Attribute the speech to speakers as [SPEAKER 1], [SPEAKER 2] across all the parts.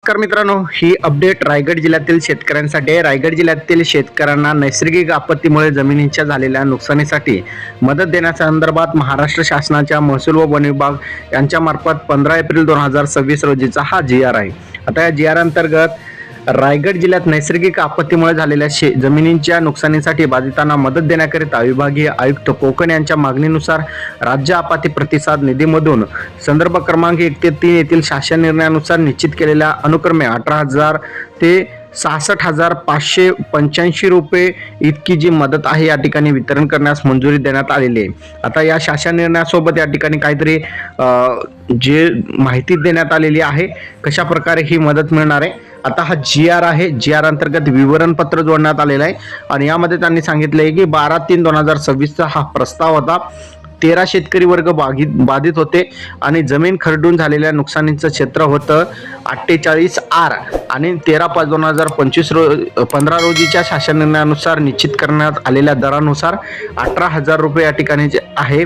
[SPEAKER 1] नमस्कार मित्रांनो, ही अपडेट रायगड जिल्ह्यातील शेतकऱ्यांसाठी आहे. रायगड जिल्ह्यातील शेतकऱ्यांना नैसर्गिक आपत्तीमुळे जमिनींच्या झालेल्या नुकसानीसाठी मदत देण्यासंदर्भात महाराष्ट्र शासनाच्या महसूल व वन विभाग यांच्या मार्फत 15 एप्रिल 2026 रोजीचा हा GR आहे. आता या GR अंतर्गत रायगड जिल्ह्यात नैसर्गिक आपत्तीमुळे झालेल्या जमिनींच्या नुकसानीसाठी बाधितांना मदत देण्याकरिता विभागीय आयुक्त कोकण यांच्या मागणीनुसार राज्य आपत्ती प्रतिसाद निधीमधून संदर्भ क्रमांक 1 ते 3 येथील शासन निर्णयानुसार निश्चित केलेल्या अनुक्रमे 18,000 ते 66,585 रुपये इतकी जी मदत आहे या ठिकाणी वितरण करण्यास मंजुरी देण्यात आलेली आहे. आता या शासन निर्णयासोबत या ठिकाणी काहीतरी जे माहिती देण्यात आलेली आहे कशा प्रकारे ही मदत मिळणार आहे. आता हा GR आहे. GR अंतर्गत विवरणपत्र जोडण्यात आलेलं आहे आणि यामध्ये त्यांनी सांगितलं आहे की 12/3/2026 हा प्रस्ताव होता. 13 शेतकरी वर्ग बाधित होते आणि जमीन खरडून झालेल्या नुकसानीचं क्षेत्र होतं 48 R आणि 13/5/2025 रोजीच्या शासन निर्णयानुसार निश्चित करण्यात आलेल्या दरानुसार 18,000 रुपये या ठिकाणी जे आहे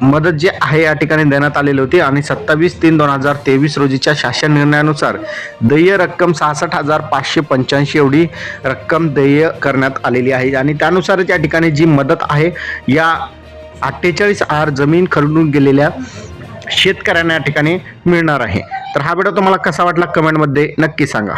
[SPEAKER 1] मदत जे आहे या ठिकाणी देण्यात आलेली होती आणि 27/3/2023 रोजीच्या शासन निर्णयानुसार देय रक्कम 66,585 एवढी रक्कम देय करण्यात आलेली आहे आणि त्यानुसारच या ठिकाणी जी मदत आहे या 48 R जमीन खरडून गेलेल्या शेतकऱ्यांना या ठिकाणी मिळणार आहे. तर हा व्हिडिओ तुम्हाला कसा वाटला कमेंटमध्ये नक्की सांगा.